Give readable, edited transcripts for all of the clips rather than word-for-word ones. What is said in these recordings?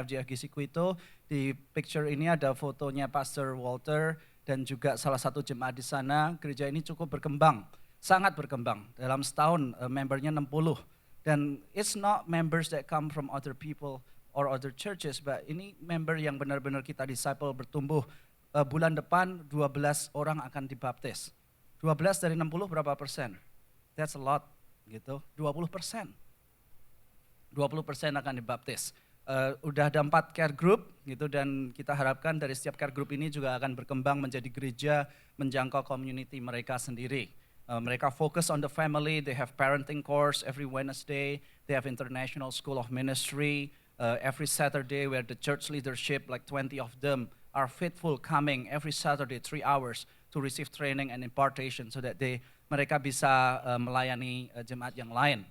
IFGF GC Quito. Di picture ini ada fotonya Pastor Walter dan juga salah satu jemaat di sana. Gereja ini cukup berkembang, sangat berkembang. Dalam setahun membernya 60. Dan it's not members that come from other people or other churches, but ini member yang benar-benar kita disciple bertumbuh. Bulan depan 12 orang akan dibaptis. 12 dari 60 berapa persen? That's a lot gitu, 20%. 20% akan dibaptis. Udah ada 4 care group gitu dan kita harapkan dari setiap care group ini juga akan berkembang menjadi gereja menjangkau community mereka sendiri. Mereka fokus on the family, they have parenting course every Wednesday, they have international school of ministry, every Saturday where the church leadership, like 20 of them, are faithful coming every Saturday 3 hours to receive training and impartation so that mereka bisa melayani jemaat yang lain.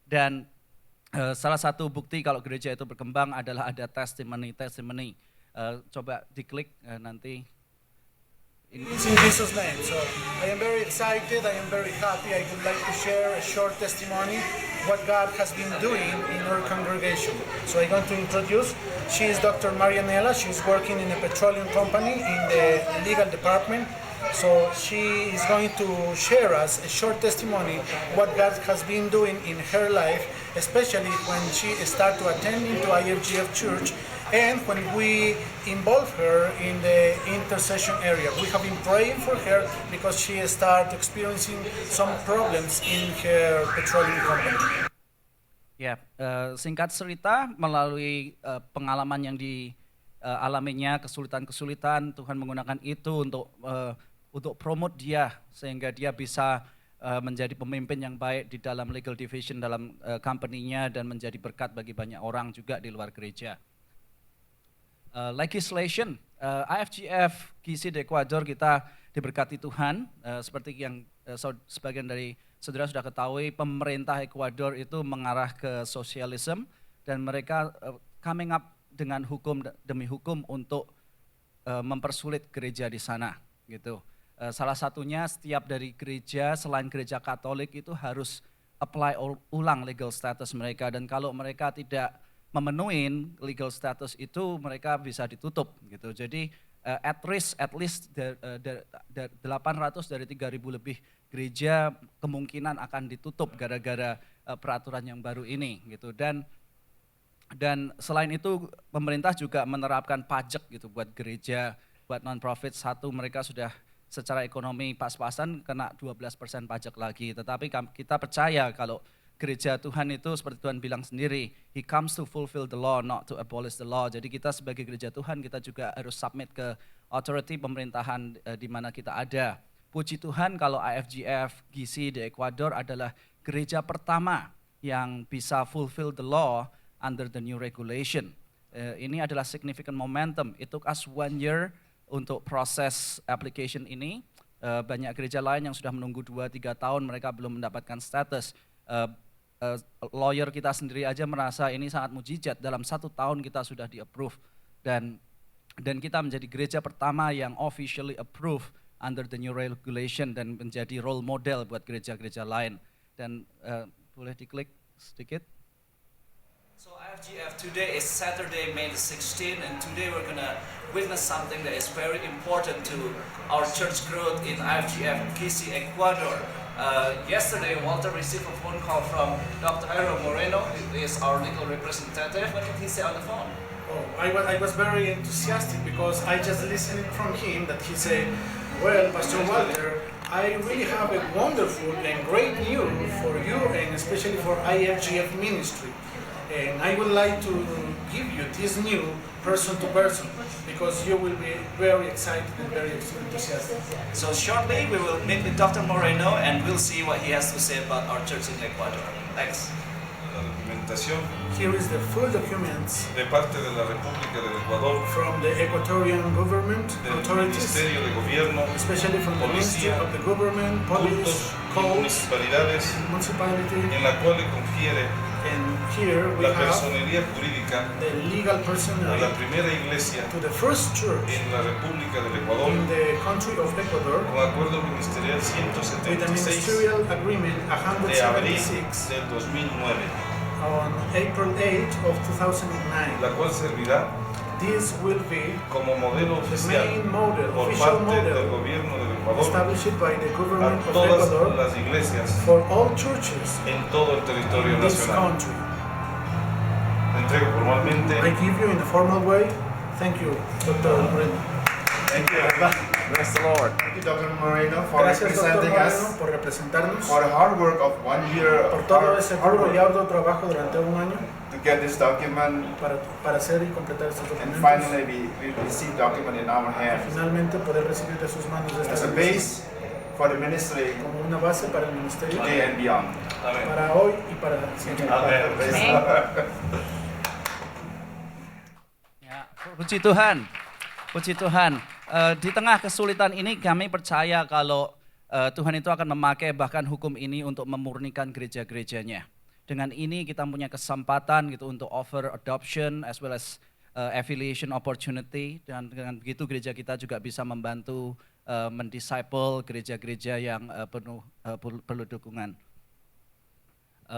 Dan salah satu bukti kalau gereja itu berkembang adalah ada testimony. Coba diklik nanti. It's in Jesus' name. So I am very excited, I am very happy. I would like to share a short testimony what God has been doing in our congregation. So I'm going to introduce, she is Dr. Marianela. She's working in a petroleum company in the legal department. So she is going to share us a short testimony what God has been doing in her life, especially when she started to attend into IFGF Church and when we involve her in the intercession area. We have been praying for her because she started experiencing some problems in her petroleum company. Ya, singkat cerita melalui pengalaman yang dialaminya, kesulitan-kesulitan, Tuhan menggunakan itu untuk promote dia sehingga dia bisa menjadi pemimpin yang baik di dalam legal division dalam company-nya dan menjadi berkat bagi banyak orang juga di luar gereja. Legislation, IFGF GC di Ekuador kita diberkati Tuhan, seperti yang sebagian dari saudara sudah ketahui, pemerintah Ekuador itu mengarah ke sosialisme dan mereka coming up dengan hukum demi hukum untuk mempersulit gereja di sana gitu. Salah satunya setiap dari gereja selain gereja Katolik itu harus apply ulang legal status mereka dan kalau mereka tidak memenuhi legal status itu mereka bisa ditutup gitu. Jadi at least 800 dari 3.000 lebih gereja kemungkinan akan ditutup gara-gara peraturan yang baru ini gitu. Dan selain itu pemerintah juga menerapkan pajak gitu buat gereja, buat non-profit. Satu, mereka sudah secara ekonomi pas-pasan kena 12% pajak lagi. Tetapi kita percaya kalau gereja Tuhan itu seperti Tuhan bilang sendiri, He comes to fulfill the law, not to abolish the law. Jadi kita sebagai gereja Tuhan kita juga harus submit ke authority pemerintahan di mana kita ada. Puji Tuhan kalau IFGF GC di Ekuador adalah gereja pertama yang bisa fulfill the law under the new regulation. Ini adalah significant momentum. It took us 1 year untuk proses application ini. Banyak gereja lain yang sudah menunggu 2-3 tahun mereka belum mendapatkan status. Lawyer kita sendiri aja merasa ini sangat mujizat, dalam 1 tahun kita sudah di-approve dan kita menjadi gereja pertama yang officially approve under the new regulation dan menjadi role model buat gereja-gereja lain. Dan boleh diklik sedikit. So IFGF today is Saturday, May the 16th, and today we're gonna witness something that is very important to our church growth in IFGF GC Ecuador. Yesterday, Walter received a phone call from Dr. Jairo Moreno, who is our legal representative. What did he say on the phone? Oh, I was very enthusiastic because I just listened from him that he said, well, Pastor Walter, I really have a wonderful and great news for you and especially for IFGF ministry. And I would like to give you this new person to person because you will be very excited and very enthusiastic. So shortly we will meet with Dr. Moreno and we'll see what he has to say about our church in Ecuador. Thanks. La documentación Here is the full documents de parte de la República del Ecuador, from the Ecuadorian government del authorities, Ministerio de Gobierno, especially from the Ministry Policía, of the Government, Police, cultos y Codes, municipalidades, Municipality, en la cual le confiere and here we la have personería jurídica the legal a personnel la primera iglesia to the first church en la República del Ecuador, in the country of Ecuador con acuerdo ministerial with a 176 ministerial agreement de abril 176 del 2009. on April 8 of 2009. la cual servirá This will be como modelo the oficial main model, por official parte del model, gobierno del Ecuador established by the a government of todas Ecuador las iglesias for all churches en todo el territorio in this nacional. country. Entrego formalmente. I give you in a formal way. Thank you, Dr. Moreno. Thank you. Bless the Lord. Thank you, Dr. Moreno, for Gracias, Dr. representing Moreno, us, por representarnos, for the hard work of 1 year por of todo hard ese duro y work arduo trabajo durante un año to get this document, para hacer y completar estos and documentos. finally we receive document in our Y hands finalmente poder recibir de sus manos as esta a base for the ministry como una base para el ministerio, today and beyond. Amén. para hoy y para siempre. Ya, puji Tuhan, puji Tuhan. Di tengah kesulitan ini kami percaya kalau Tuhan itu akan memakai bahkan hukum ini untuk memurnikan gereja-gerejanya. Dengan ini kita punya kesempatan gitu untuk offer adoption as well as affiliation opportunity, dan dengan begitu gereja kita juga bisa membantu mendisciple gereja-gereja yang perlu dukungan.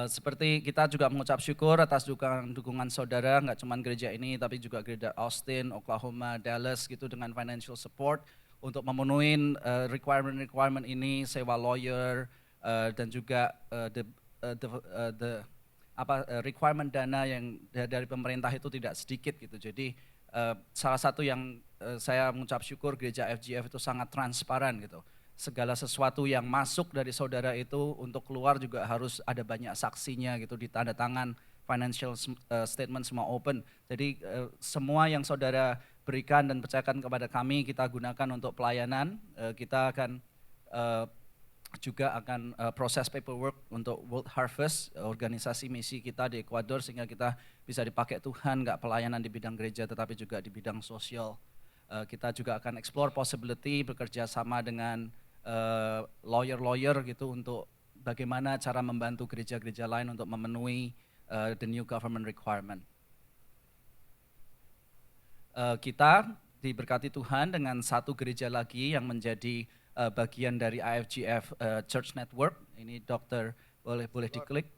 Seperti kita juga mengucap syukur atas dukungan saudara, nggak cuma gereja ini tapi juga gereja Austin, Oklahoma, Dallas gitu dengan financial support untuk memenuhi requirement ini, sewa lawyer dan juga requirement dana yang dari pemerintah itu tidak sedikit gitu. Jadi salah satu yang saya mengucap syukur gereja FGF itu sangat transparan gitu. Segala sesuatu yang masuk dari saudara itu untuk keluar juga harus ada banyak saksinya gitu, ditanda tangan, financial statement semua open. Jadi semua yang saudara berikan dan percayakan kepada kami kita gunakan untuk pelayanan. Kita akan juga akan proses paperwork untuk World Harvest, organisasi misi kita di Ekuador, sehingga kita bisa dipakai Tuhan, nggak pelayanan di bidang gereja tetapi juga di bidang sosial. Kita juga akan explore possibility bekerja sama dengan lawyer gitu untuk bagaimana cara membantu gereja-gereja lain untuk memenuhi the new government requirement. Kita diberkati Tuhan dengan satu gereja lagi yang menjadi bagian dari IFGF Church Network. Ini dokter boleh diklik.